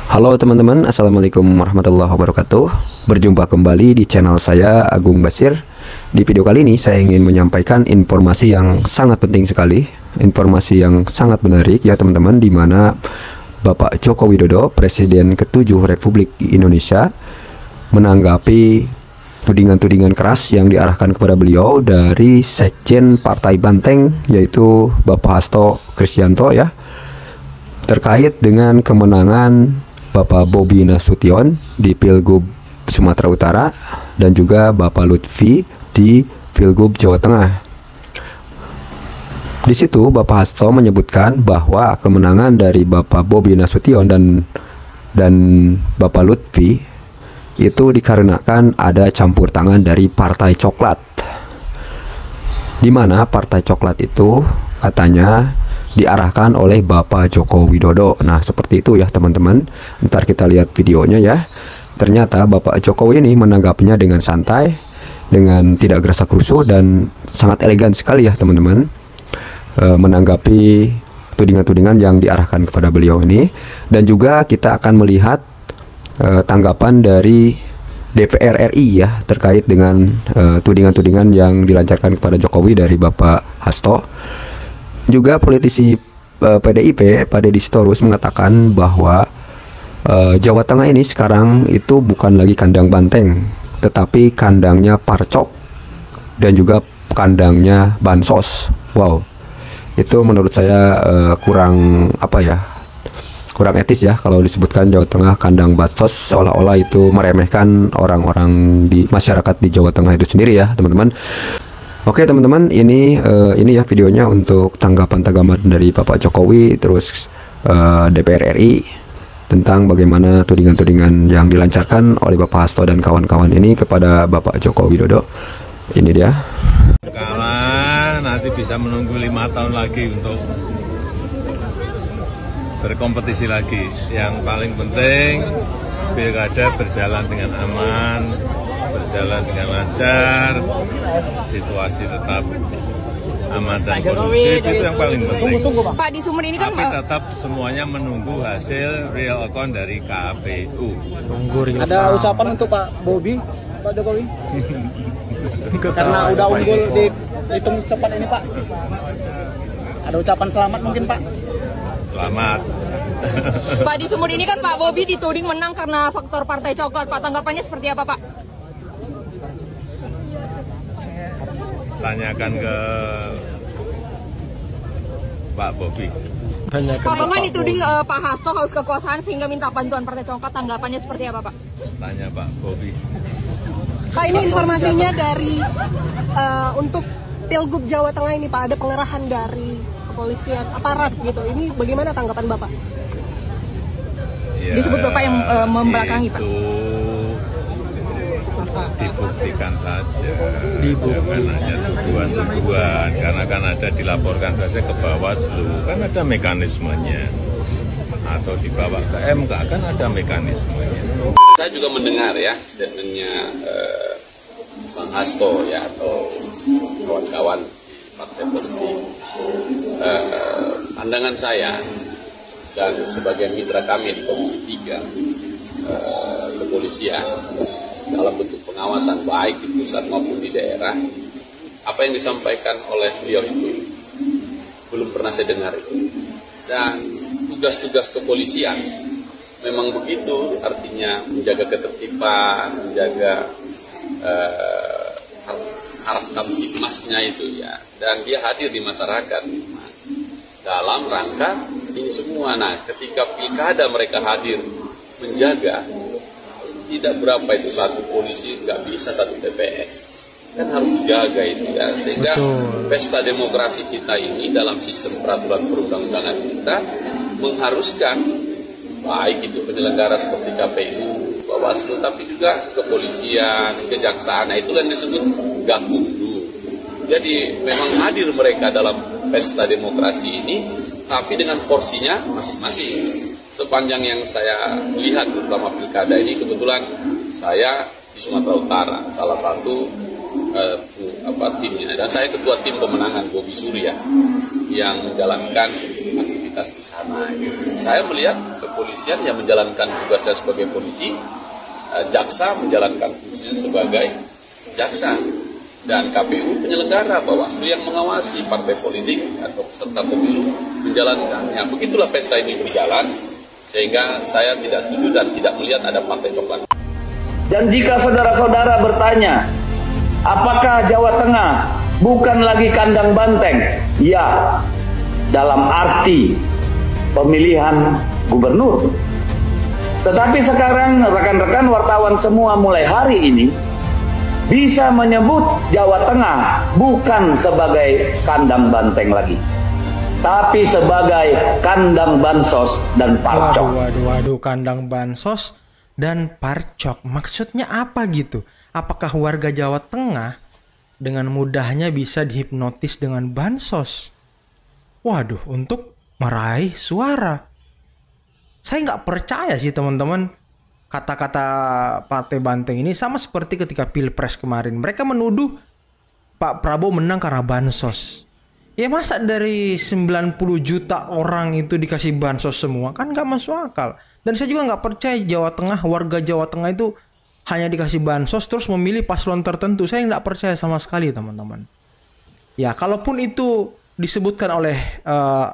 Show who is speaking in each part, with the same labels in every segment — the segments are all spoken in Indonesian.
Speaker 1: Halo teman-teman, Assalamualaikum warahmatullahi wabarakatuh. Berjumpa kembali di channel saya, Agung Basir. Di video kali ini saya ingin menyampaikan informasi yang sangat penting sekali, informasi yang sangat menarik ya teman-teman, di mana Bapak Joko Widodo, Presiden ke-7 Republik Indonesia, menanggapi tudingan-tudingan keras yang diarahkan kepada beliau dari Sekjen Partai Banteng, yaitu Bapak Hasto Kristianto ya, terkait dengan kemenangan Bapak Bobi Nasution di Pilgub Sumatera Utara dan juga Bapak Lutfi di Pilgub Jawa Tengah. Di situ Bapak Hasto menyebutkan bahwa kemenangan dari Bapak Bobi Nasution dan Bapak Lutfi itu dikarenakan ada campur tangan dari Partai Coklat, di mana Partai Coklat itu katanya diarahkan oleh Bapak Joko Widodo. Nah, seperti itu ya teman-teman. Ntar kita lihat videonya ya. Ternyata Bapak Jokowi ini menanggapinya dengan santai, dengan tidak gerasa gerusu, dan sangat elegan sekali ya teman-teman, menanggapi tudingan-tudingan yang diarahkan kepada beliau ini. Dan juga kita akan melihat tanggapan dari DPR RI ya, terkait dengan tudingan-tudingan yang dilancarkan kepada Jokowi dari Bapak Hasto. Juga politisi PDIP, Pak Deddy Sitorus, mengatakan bahwa Jawa Tengah ini sekarang itu bukan lagi kandang banteng, tetapi kandangnya Parcok dan juga kandangnya Bansos. Wow, itu menurut saya kurang etis ya kalau disebutkan Jawa Tengah kandang Bansos, seolah-olah itu meremehkan orang-orang di masyarakat di Jawa Tengah itu sendiri ya teman-teman. Oke teman-teman, ini ya videonya untuk tanggapan dari Bapak Jokowi terus DPR RI tentang bagaimana tudingan-tudingan yang dilancarkan oleh Bapak Hasto dan kawan-kawan ini kepada Bapak Joko Widodo. Ini dia.
Speaker 2: Kalah nanti bisa menunggu 5 tahun lagi untuk berkompetisi lagi. Yang paling penting pilkada berjalan dengan aman, berjalan dengan lancar, situasi tetap aman dan kondusif, itu yang paling penting.
Speaker 3: Pak, di Sumur ini kan
Speaker 2: tapi tetap semuanya menunggu hasil real account dari KPU.
Speaker 4: Ada ucapan untuk Pak Bobi, Pak Jokowi? Karena udah unggul di hitung cepat ini Pak. Ada ucapan selamat mungkin Pak?
Speaker 2: Selamat.
Speaker 3: Pak, di Sumur ini kan Pak Bobi dituding menang karena faktor Partai Coklat. Pak, tanggapannya seperti apa Pak?
Speaker 2: Tanyakan ke Pak Bobi.
Speaker 3: Pak, Bapak dituding Pak Hasto haus kekuasaan sehingga minta bantuan Partai Coklat. Tanggapannya seperti apa Pak?
Speaker 2: Tanya Pak Bobi.
Speaker 5: Pak, ini informasinya dari untuk Pilgub Jawa Tengah ini Pak, ada pengerahan dari kepolisian, aparat gitu. Ini bagaimana tanggapan Bapak?
Speaker 2: Ya,
Speaker 3: disebut Bapak yang membelakangi Pak.
Speaker 2: Dibuktikan saja, jangan hanya tuduhan-tuduhan, karena kan ada dilaporkan saja ke Bawaslu, kan ada mekanismenya, atau dibawa ke MK, kan ada mekanismenya.
Speaker 6: Saya juga mendengar ya statementnya Bang Hasto ya, atau kawan-kawan partai politik. Pandangan saya dan sebagai mitra kami di Komisi 3 kepolisian dalam bentuk pengawasan baik di pusat maupun di daerah, apa yang disampaikan oleh beliau itu belum pernah saya dengar itu. Dan tugas-tugas kepolisian memang begitu, artinya menjaga ketertiban, menjaga harkat tipmasnya itu ya, dan dia hadir di masyarakat dalam rangka ini semua. Nah, ketika pilkada mereka hadir menjaga, tidak berapa itu satu polisi, nggak bisa satu TPS, kan harus dijaga itu ya, sehingga pesta demokrasi kita ini dalam sistem peraturan perundang-undangan kita mengharuskan baik itu penyelenggara seperti KPU, Bawaslu, tapi juga kepolisian, kejaksaan. Nah, itu yang disebut gakumdu. Jadi memang hadir mereka dalam pesta demokrasi ini, tapi dengan porsinya masing-masing. Sepanjang yang saya lihat terutama pilkada ini, kebetulan saya di Sumatera Utara, salah satu timnya, dan saya ketua tim pemenangan Bobi Surya yang menjalankan aktivitas di sana. Saya melihat kepolisian kepolisian yang menjalankan tugasnya sebagai polisi, jaksa menjalankan fungsinya sebagai jaksa, dan KPU penyelenggara, Bawaslu yang mengawasi partai politik atau peserta pemilu menjalankannya. Begitulah pesta ini berjalan, sehingga saya tidak setuju dan tidak melihat ada partai coklat.
Speaker 7: Dan jika saudara-saudara bertanya, apakah Jawa Tengah bukan lagi kandang banteng? Ya, dalam arti pemilihan gubernur. Tetapi sekarang rekan-rekan wartawan semua mulai hari ini bisa menyebut Jawa Tengah bukan sebagai kandang banteng lagi, tapi sebagai kandang bansos dan parcok.
Speaker 8: Waduh, kandang bansos dan parcok. Maksudnya apa gitu? Apakah warga Jawa Tengah dengan mudahnya bisa dihipnotis dengan bansos? Waduh, untuk meraih suara. Saya nggak percaya sih teman-teman. Kata-kata Partai Banteng ini sama seperti ketika Pilpres kemarin. Mereka menuduh Pak Prabowo menang karena bansos. Ya masa dari 90 juta orang itu dikasih bansos semua? Kan nggak masuk akal. Dan saya juga nggak percaya Jawa Tengah, warga Jawa Tengah itu hanya dikasih bansos terus memilih paslon tertentu. Saya nggak percaya sama sekali teman-teman. Ya kalaupun itu disebutkan oleh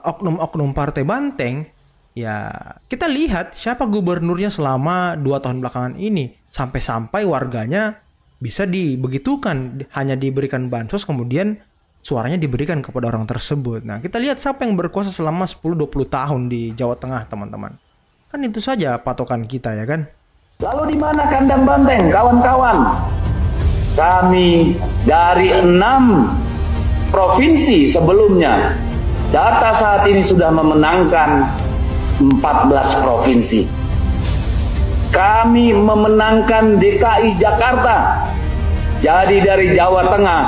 Speaker 8: oknum-oknum Partai Banteng, ya kita lihat siapa gubernurnya selama 2 tahun belakangan ini. Sampai-sampai warganya bisa dibegitukan, hanya diberikan bansos kemudian suaranya diberikan kepada orang tersebut. Nah kita lihat siapa yang berkuasa selama 10-20 tahun di Jawa Tengah teman-teman. Kan itu saja patokan kita ya kan.
Speaker 7: Lalu di mana kandang banteng kawan-kawan? Kami dari 6 provinsi sebelumnya, data saat ini sudah memenangkan 14 provinsi. Kami memenangkan DKI Jakarta. Jadi dari Jawa Tengah,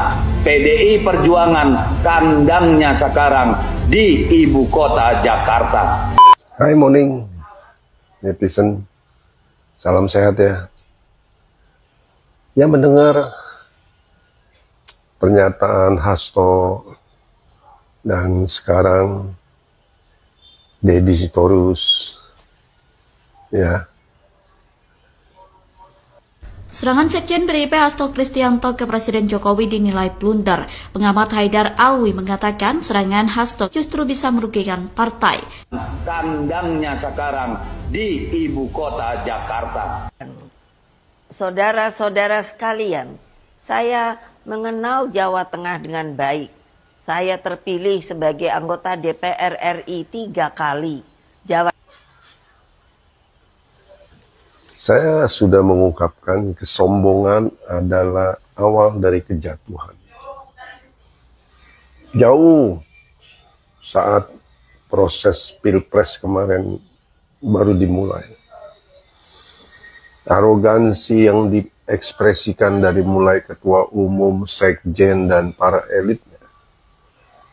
Speaker 7: PDI Perjuangan kandangnya sekarang di ibu kota Jakarta.
Speaker 9: Hai morning netizen, salam sehat ya. Yang mendengar pernyataan Hasto dan sekarang Deddy Sitorus ya.
Speaker 10: Serangan Sekjen PDIP Hasto Kristianto ke Presiden Jokowi dinilai blunder. Pengamat Haidar Alwi mengatakan serangan Hasto justru bisa merugikan partai.
Speaker 7: Kandangnya sekarang di ibu kota Jakarta.
Speaker 11: Saudara-saudara sekalian, saya mengenal Jawa Tengah dengan baik. Saya terpilih sebagai anggota DPR RI 3 kali.
Speaker 9: Saya sudah mengungkapkan kesombongan adalah awal dari kejatuhan. Jauh saat proses Pilpres kemarin baru dimulai. Arogansi yang diekspresikan dari mulai ketua umum, sekjen, dan para elitnya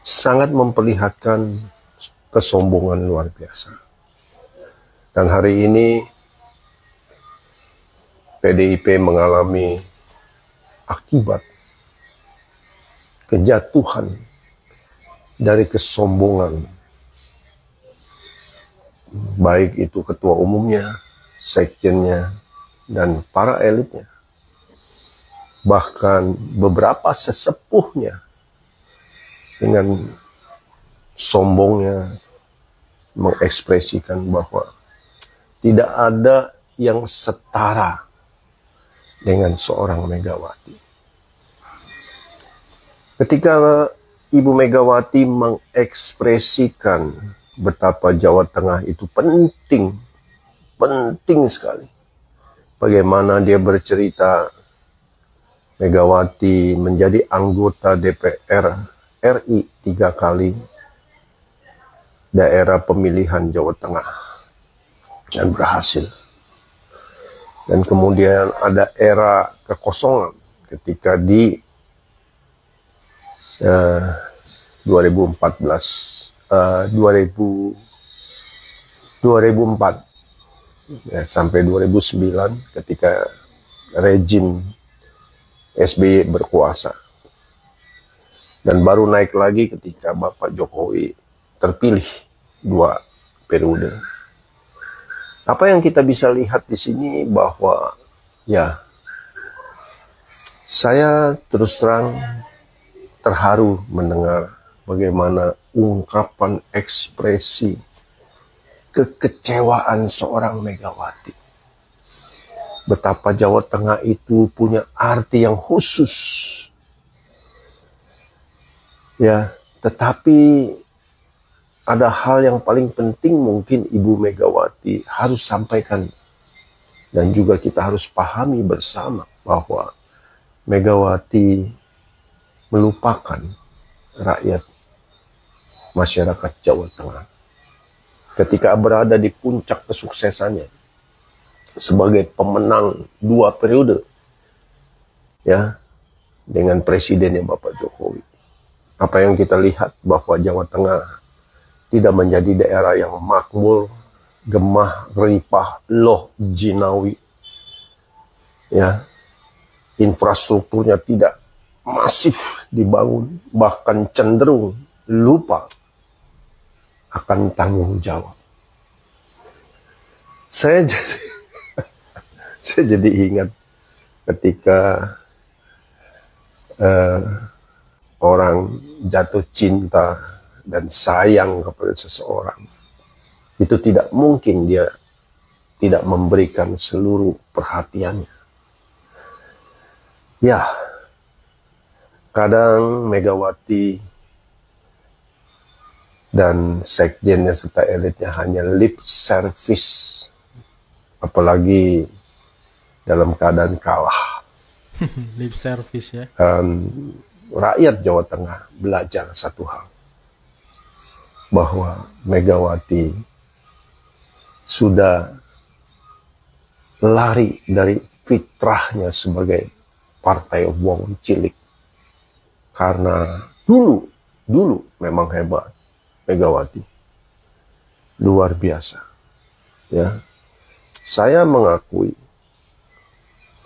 Speaker 9: sangat memperlihatkan kesombongan luar biasa. Dan hari ini PDIP mengalami akibat kejatuhan dari kesombongan, baik itu ketua umumnya, sekjennya, dan para elitnya. Bahkan beberapa sesepuhnya dengan sombongnya mengekspresikan bahwa tidak ada yang setara dengan seorang Megawati. Ketika Ibu Megawati mengekspresikan betapa Jawa Tengah itu penting sekali. Bagaimana dia bercerita Megawati menjadi anggota DPR RI 3 kali daerah pemilihan Jawa Tengah dan berhasil. Dan kemudian ada era kekosongan ketika di 2004 ya, sampai 2009 ketika rejim SBY berkuasa. Dan baru naik lagi ketika Bapak Jokowi terpilih 2 periode. Apa yang kita bisa lihat di sini bahwa ya, saya terus terang terharu mendengar bagaimana ungkapan ekspresi kekecewaan seorang Megawati. Betapa Jawa Tengah itu punya arti yang khusus. Ya, tetapi ada hal yang paling penting mungkin Ibu Megawati harus sampaikan. Dan juga kita harus pahami bersama bahwa Megawati melupakan rakyat masyarakat Jawa Tengah. Ketika berada di puncak kesuksesannya sebagai pemenang 2 periode, ya, dengan presidennya Bapak Jokowi. Apa yang kita lihat bahwa Jawa Tengah tidak menjadi daerah yang makmur, gemah, ripah, loh, jinawi. Ya, infrastrukturnya tidak masif dibangun, bahkan cenderung lupa akan tanggung jawab. Saya jadi ingat ketika orang jatuh cinta dan sayang kepada seseorang, itu tidak mungkin dia tidak memberikan seluruh perhatiannya. Ya, kadang Megawati dan sekjennya serta elitnya hanya lip service, apalagi dalam keadaan kalah.
Speaker 8: Lip service ya.
Speaker 9: Rakyat Jawa Tengah belajar satu hal, bahwa Megawati sudah lari dari fitrahnya sebagai partai wong cilik. Karena dulu memang hebat Megawati, luar biasa. Ya, saya mengakui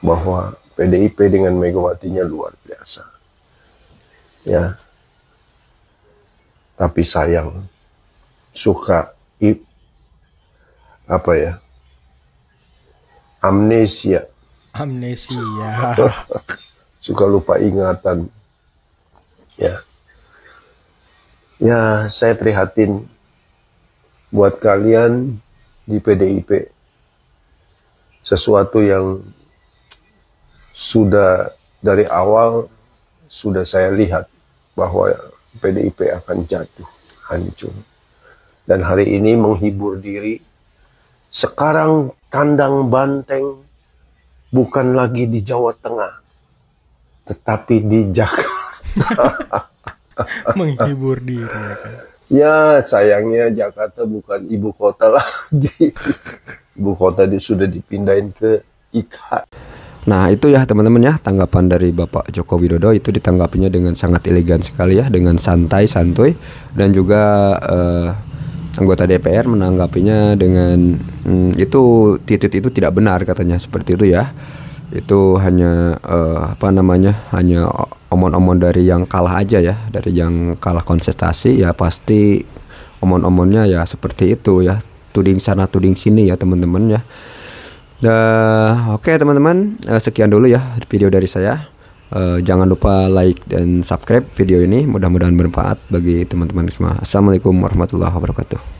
Speaker 9: bahwa PDIP dengan Megawatinya luar biasa. Ya, tapi sayang suka amnesia. Suka lupa ingatan. Ya, saya prihatin buat kalian di PDIP. Sesuatu yang sudah dari awal sudah saya lihat bahwa PDIP akan jatuh, hancur. Dan hari ini menghibur diri. Sekarang kandang banteng bukan lagi di Jawa Tengah, tetapi di Jakarta.
Speaker 8: Menghibur diri.
Speaker 9: Ya, sayangnya Jakarta bukan ibu kota lagi. Ibu kota sudah dipindahin ke IKA.
Speaker 1: Nah itu ya teman-teman ya, tanggapan dari Bapak Joko Widodo itu ditanggapinya dengan sangat elegan sekali ya, dengan santai-santuy. Dan juga anggota DPR menanggapinya dengan itu titik itu tidak benar katanya, seperti itu ya. Itu hanya hanya omon-omon dari yang kalah aja ya, dari yang kalah kontestasi ya, pasti omon-omonnya ya seperti itu ya, tuding sana tuding sini ya teman-teman ya. Oke teman-teman, sekian dulu ya video dari saya. Jangan lupa like dan subscribe video ini, mudah-mudahan bermanfaat bagi teman-teman semua. Assalamualaikum warahmatullahi wabarakatuh.